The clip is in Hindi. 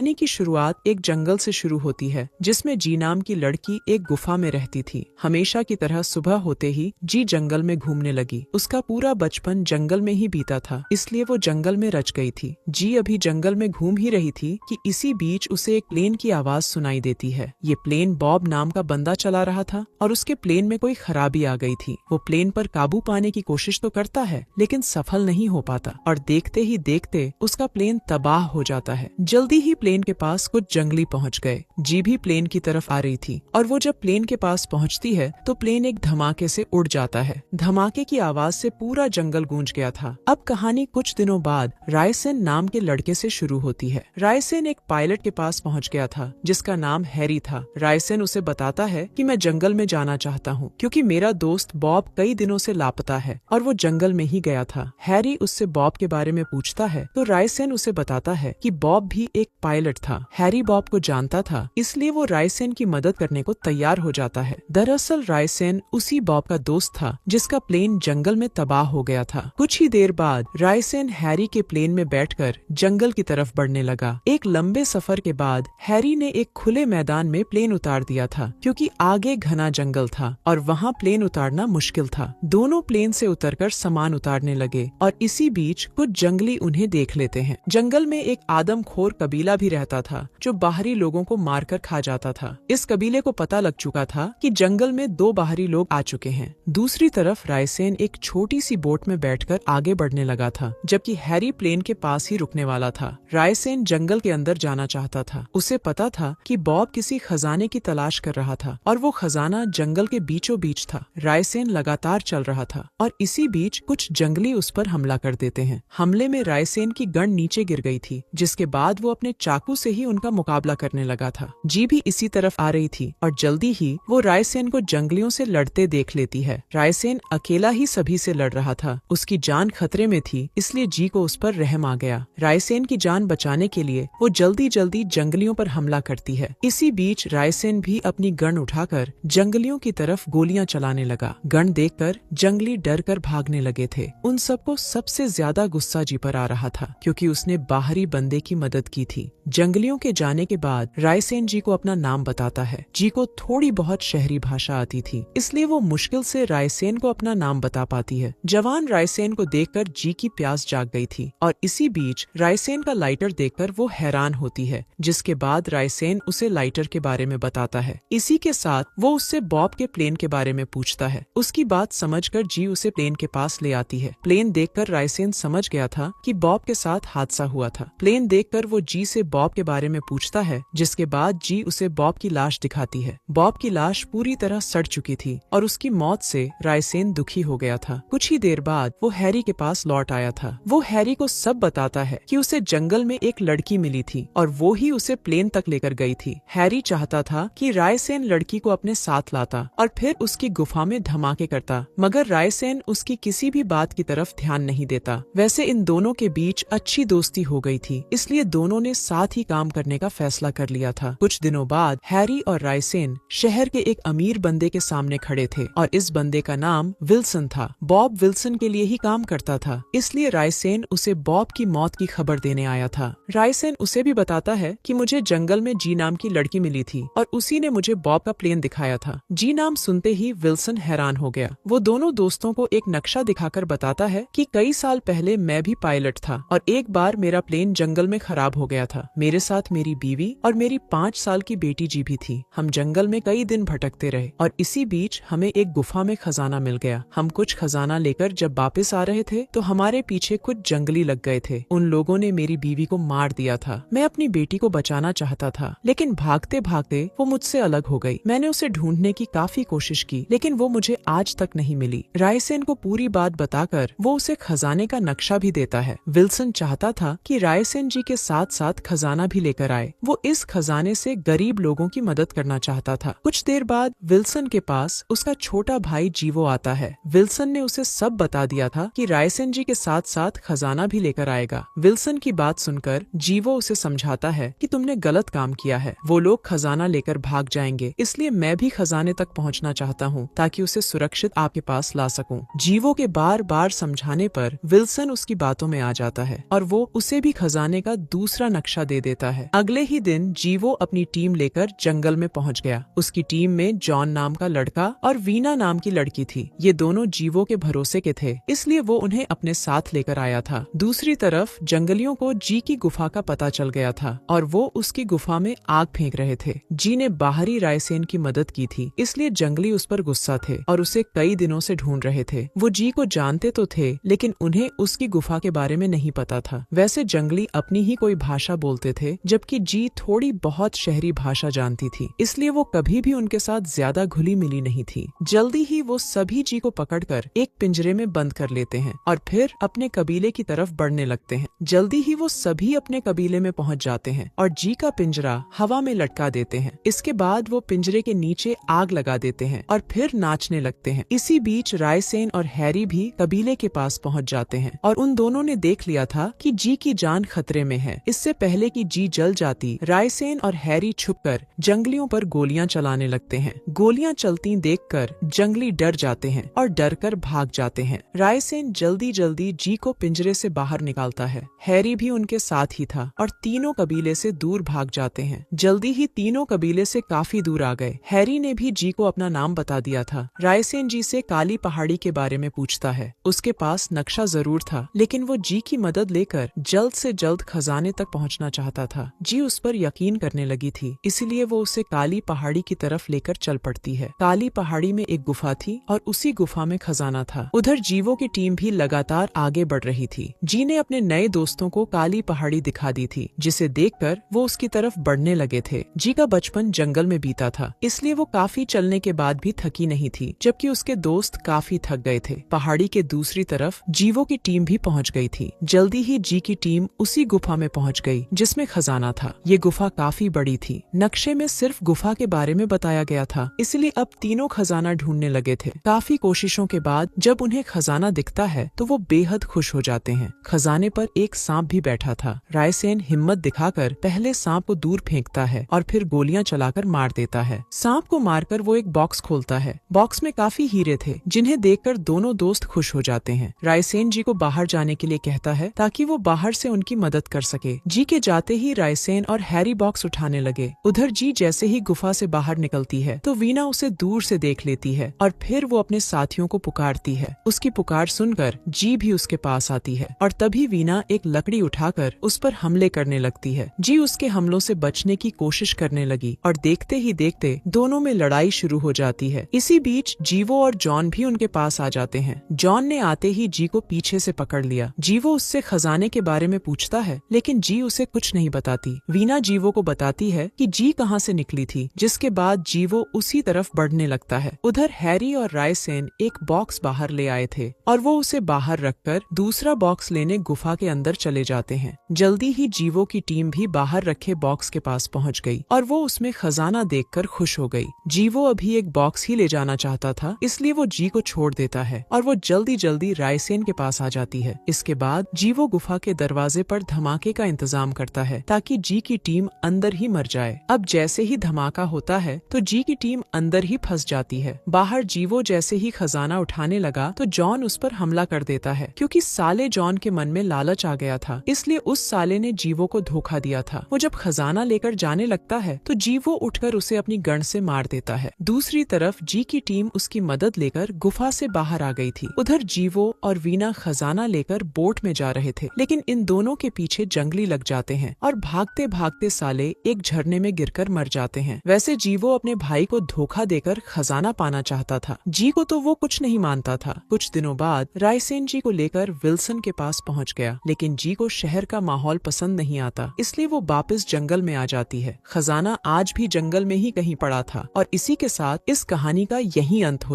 कहानी की शुरुआत एक जंगल से शुरू होती है जिसमें जी नाम की लड़की एक गुफा में रहती थी। हमेशा की तरह सुबह होते ही जी जंगल में घूमने लगी। उसका पूरा बचपन जंगल में ही बीता था, इसलिए वो जंगल में रच गई थी। जी अभी जंगल में घूम ही रही थी कि इसी बीच उसे एक प्लेन की आवाज सुनाई देती है। ये प्लेन बॉब नाम का बंदा चला रहा था और उसके प्लेन में कोई खराबी आ गई थी। वो प्लेन पर काबू पाने की कोशिश तो करता है लेकिन सफल नहीं हो पाता और देखते ही देखते उसका प्लेन तबाह हो जाता है। जल्दी ही प्लेन के पास कुछ जंगली पहुंच गए। जी भी प्लेन की तरफ आ रही थी और वो जब प्लेन के पास पहुंचती है तो प्लेन एक धमाके से उड़ जाता है। धमाके की आवाज से पूरा जंगल गूंज गया था। अब कहानी कुछ दिनों बाद रायसेन नाम के लड़के से शुरू होती है। रायसेन एक पायलट के पास पहुंच गया था जिसका नाम हैरी था। रायसेन उसे बताता है कि मैं जंगल में जाना चाहता हूँ क्योंकि मेरा दोस्त बॉब कई दिनों से लापता है और वो जंगल में ही गया था। हैरी उससे बॉब के बारे में पूछता है तो रायसेन उसे बताता है कि बॉब भी एक पायलट था। हैरी बॉब को जानता था, इसलिए वो रायसेन की मदद करने को तैयार हो जाता है। दरअसल रायसेन उसी बॉब का दोस्त था जिसका प्लेन जंगल में तबाह हो गया था। कुछ ही देर बाद रायसेन हैरी के प्लेन में बैठकर जंगल की तरफ बढ़ने लगा। एक लंबे सफर के बाद हैरी ने एक खुले मैदान में प्लेन उतार दिया था क्योंकि आगे घना जंगल था और वहाँ प्लेन उतारना मुश्किल था। दोनों प्लेन से उतरकर सामान उतारने लगे और इसी बीच कुछ जंगली उन्हें देख लेते हैं। जंगल में एक आदमखोर कबीला भी रहता था जो बाहरी लोगों को मारकर खा जाता था। इस कबीले को पता लग चुका था कि जंगल में दो बाहरी लोग आ चुके हैं। दूसरी तरफ रायसेन एक छोटी सी बोट में बैठकर आगे बढ़ने लगा था जबकि हैरी प्लेन के पास ही रुकने वाला था। रायसेन जंगल के अंदर जाना चाहता था। उसे पता था कि बॉब किसी खजाने की तलाश कर रहा था और वो खजाना जंगल के बीचों बीच था। रायसेन लगातार चल रहा था और इसी बीच कुछ जंगली उस पर हमला कर देते हैं। हमले में रायसेन की गन नीचे गिर गई थी जिसके बाद वो अपने चाकू से ही उनका मुकाबला करने लगा था। जी भी इसी तरफ आ रही थी और जल्दी ही वो रायसेन को जंगलियों से लड़ते देख लेती है। रायसेन अकेला ही सभी से लड़ रहा था। उसकी जान खतरे में थी, इसलिए जी को उस पर रहम आ गया। रायसेन की जान बचाने के लिए वो जल्दी जल्दी जंगलियों पर हमला करती है। इसी बीच रायसेन भी अपनी गन उठाकर जंगलियों की तरफ गोलियां चलाने लगा। गन देखकर जंगली डर कर भागने लगे थे। उन सबको सबसे ज्यादा गुस्सा जी पर आ रहा था क्योंकि उसने बाहरी बंदे की मदद की थी। जंगलियों के जाने के बाद रायसेन जी को अपना नाम बताता है। जी को थोड़ी बहुत शहरी भाषा आती थी, इसलिए वो मुश्किल से रायसेन को अपना नाम बता पाती है। जवान रायसेन को देखकर जी की प्यास जाग गई थी और इसी बीच रायसेन का लाइटर देखकर वो हैरान होती है, जिसके बाद रायसेन उसे लाइटर के बारे में बताता है। इसी के साथ वो उससे बॉब के प्लेन के बारे में पूछता है। उसकी बात समझकर जी उसे प्लेन के पास ले आती है। प्लेन देखकर रायसेन समझ गया था कि बॉब के साथ हादसा हुआ था। प्लेन देखकर वो जी से बॉब के बारे में पूछता है, जिसके बाद जी उसे बॉब की लाश दिखाती है। बॉब की लाश पूरी तरह सड़ चुकी थी और उसकी मौत से रायसेन दुखी हो गया था। कुछ ही देर बाद वो हैरी के पास लौट आया था। वो हैरी को सब बताता है कि उसे जंगल में एक लड़की मिली थी और वो ही उसे प्लेन तक लेकर गई थी। हैरी चाहता था कि रायसेन लड़की को अपने साथ लाता और फिर उसकी गुफा में धमाके करता, मगर रायसेन उसकी किसी भी बात की तरफ ध्यान नहीं देता। वैसे इन दोनों के बीच अच्छी दोस्ती हो गई थी, इसलिए दोनों ने साथ ही काम करने का फैसला कर लिया था। कुछ दिनों बाद हैरी और रायसेन शहर के एक अमीर बंदे के सामने खड़े थे और इस बंदे का नाम विल्सन था। बॉब विल्सन के लिए ही काम करता था, इसलिए रायसेन उसे बॉब की मौत की खबर देने आया था। रायसेन उसे भी बताता है कि मुझे जंगल में जी नाम की लड़की मिली थी और उसी ने मुझे बॉब का प्लेन दिखाया था। जी नाम सुनते ही विल्सन हैरान हो गया। वो दोनों दोस्तों को एक नक्शा दिखाकर बताता है कि कई साल पहले मैं भी पायलट था और एक बार मेरा प्लेन जंगल में खराब हो गया था। मेरे साथ मेरी बीवी और मेरी 5 साल की बेटी जी भी थी। हम जंगल में कई दिन भटकते रहे और इसी बीच हमें एक गुफा में खजाना मिल गया। हम कुछ खजाना लेकर जब वापस आ रहे थे तो हमारे पीछे कुछ जंगली लग गए थे। उन लोगों ने मेरी बीवी को मार दिया था। मैं अपनी बेटी को बचाना चाहता था लेकिन भागते भागते वो मुझसे अलग हो गई। मैंने उसे ढूंढने की काफी कोशिश की लेकिन वो मुझे आज तक नहीं मिली। रायसेन को पूरी बात बताकर वो उसे खजाने का नक्शा भी देता है। विल्सन चाहता था कि रायसेन जी के साथ साथ खजाना भी लेकर आए। वो इस खजाने से गरीब लोगों की मदद करना चाहता था। कुछ देर बाद विल्सन के पास उसका छोटा भाई जीवो आता है। विल्सन ने उसे सब बता दिया था कि रायसेन जी के साथ साथ खजाना भी लेकर आएगा। विल्सन की बात सुनकर जीवो उसे समझाता है कि तुमने गलत काम किया है, वो लोग खजाना लेकर भाग जाएंगे, इसलिए मैं भी खजाने तक पहुंचना चाहता हूं ताकि उसे सुरक्षित आपके पास ला सकूं। जीवो के बार बार समझाने पर विल्सन उसकी बातों में आ जाता है और वो उसे भी खजाने का दूसरा नक्शा दे देता है। अगले ही दिन जीवो अपनी टीम लेकर जंगल में पहुंच गया। उसकी टीम में जॉन नाम का लड़का और वीना नाम की लड़की थी। ये दोनों जीवो के भरोसे के थे, इसलिए वो उन्हें अपने साथ लेकर आया था। दूसरी तरफ जंगलियों को जी की गुफा का पता चल गया था और वो उसकी गुफा में आग फेंक रहे थे। जी ने बाहरी रायसेन की मदद की थी, इसलिए जंगली उस पर गुस्सा थे और उसे कई दिनों से ढूंढ रहे थे। वो जी को जानते तो थे, लेकिन उन्हें उसकी गुफा के बारे में नहीं पता था। वैसे जंगली अपनी ही कोई भाषा बोलते थे, जबकि जी थोड़ी बहुत शहरी भाषा जानती थी, इसलिए वो कभी भी उनके साथ ज्यादा घुली मिली नहीं थी। जल्दी ही वो सभी जी को पकड़कर एक पिंजरे में बंद कर लेते हैं और फिर अपने कबीले की तरफ बढ़ने लगते हैं। जल्दी ही वो सभी अपने कबीले में पहुंच जाते हैं और जी का पिंजरा हवा में लटका देते हैं। इसके बाद वो पिंजरे के नीचे आग लगा देते हैं और फिर नाचने लगते हैं। इसी बीच रायसेन और हैरी भी कबीले के पास पहुंच जाते हैं और उन दोनों ने देख लिया था कि जी की जान खतरे में है। इससे पहले कि जी जल जाती, रायसेन और हैरी छुपकर जंगलियों पर गोलियां चलाने लगते हैं। गोलियां चलती देखकर जंगली डर जाते हैं और डरकर भाग जाते हैं। रायसेन जल्दी जल्दी जी को पिंजरे से बाहर निकालता है। हैरी भी उनके साथ ही था और तीनों कबीले से दूर भाग जाते हैं। जल्दी ही तीनों कबीले से काफी दूर आ गए। हैरी ने भी जी को अपना नाम बता दिया था। रायसेन जी से काली पहाड़ी के बारे में पूछता है। उसके पास नक्शा जरूर था, लेकिन वो जी की मदद लेकर जल्द से जल्द खजाने तक पहुंचना चाहता था। जी उस पर यकीन करने लगी थी, इसीलिए वो उसे काली पहाड़ी की तरफ लेकर चल पड़ती है। काली पहाड़ी में एक गुफा थी और उसी गुफा में खजाना था। उधर जीवो की टीम भी लगातार आगे बढ़ रही थी। जी ने अपने नए दोस्तों को काली पहाड़ी दिखा दी थी, जिसे देखकर वो उसकी तरफ बढ़ने लगे थे। जी का बचपन जंगल में बीता था, इसलिए वो काफी चलने के बाद भी थकी नहीं थी, जबकि उसके दोस्त काफी थक गए थे। पहाड़ी के दूसरी तरफ जीवो की टीम भी पहुंच गई थी। जल्दी ही जी की टीम उसी गुफा में पहुंच गई जिसमें खजाना था। ये गुफा काफी बड़ी थी। नक्शे में सिर्फ गुफा के बारे में बताया गया था, इसलिए अब तीनों खजाना ढूंढने लगे थे। काफी कोशिशों के बाद जब उन्हें खजाना दिखता है तो वो बेहद खुश हो जाते हैं। खजाने पर एक सांप भी बैठा था। रायसेन हिम्मत दिखाकर पहले सांप को दूर फेंकता है और फिर गोलियां चलाकर मार देता है। सांप को मारकर वो एक बॉक्स खोलता है। बॉक्स में काफी हीरे थे, जिन्हें देखकर दोनों दोस्त खुश हो जाते हैं। रायसेन जी को बाहर जाने के लिए कहता है ताकि वो बाहर से उनकी मदद कर सके। जी के जाते ही रायसेन और हैरी बॉक्स उठाने लगे। उधर जी जैसे ही गुफा से बाहर निकलती है तो वीना उसे दूर से देख लेती है और फिर वो अपने साथियों को पुकारती है। उसकी पुकार सुनकर जी भी उसके पास आती है और तभी वीना एक लकड़ी उठाकर उस पर हमले करने लगती है। जी उसके हमलों से बचने की कोशिश करने लगी और देखते ही देखते दोनों में लड़ाई शुरू हो जाती है। इसी बीच जीवो और जॉन भी उनके पास आ जाते हैं। जॉन ने आते ही जी को पीछे से पकड़ लिया। जीवो उससे खजाने के बारे में पूछता है, लेकिन जी उसे कुछ नहीं बताती। वीना जीवो को बताती है कि जी कहाँ से निकली थी, जिसके बाद जीवो उसी तरफ बढ़ने लगता है। उधर हैरी और रायसेन एक बॉक्स बाहर ले आए थे और वो उसे बाहर रखकर दूसरा बॉक्स लेने गुफा के अंदर चले जाते हैं। जल्दी ही जीवो की टीम भी बाहर रखे बॉक्स के पास पहुंच गई और वो उसमें खजाना देखकर खुश हो गई। जीवो अभी एक बॉक्स ही ले जाना चाहता था, इसलिए वो जी को छोड़ देता है और वो जल्दी जल्दी रायसेन के पास आ जाती है। इसके बाद जीवो गुफा के दरवाजे पर धमाके का इंतजाम करता है ताकि जी की टीम अंदर ही मर जाए। अब जैसे ही धमाका होता है तो जी की टीम अंदर ही फंस जाती है। बाहर जीवो जैसे ही खजाना उठाने लगा तो जॉन उस पर हमला कर देता है। क्योंकि साले जॉन के मन में लालच आ गया था, इसलिए उस साले ने जीवो को धोखा दिया था। वो जब खजाना लेकर जाने लगता है तो जीवो उठकर उसे अपनी गन से मार देता है। दूसरी तरफ जी की टीम उसकी मदद लेकर गुफा से बाहर आ गई थी। उधर जीवो और वीना खजाना लेकर बोट में जा रहे थे, लेकिन इन दोनों के पीछे जंगली लग जाते हैं और भागते भागते साले एक झरने में गिरकर मर जाते हैं। वैसे जीवो अपने भाई को धोखा देकर खजाना पाना चाहता था। जी को तो वो कुछ नहीं मानता था। कुछ दिनों बाद रायसेन जी को लेकर विल्सन के पास पहुंच गया, लेकिन जी को शहर का माहौल पसंद नहीं आता, इसलिए वो वापस जंगल में आ जाती है। खजाना आज भी जंगल में ही कहीं पड़ा था और इसी के साथ इस कहानी का यही अंत हो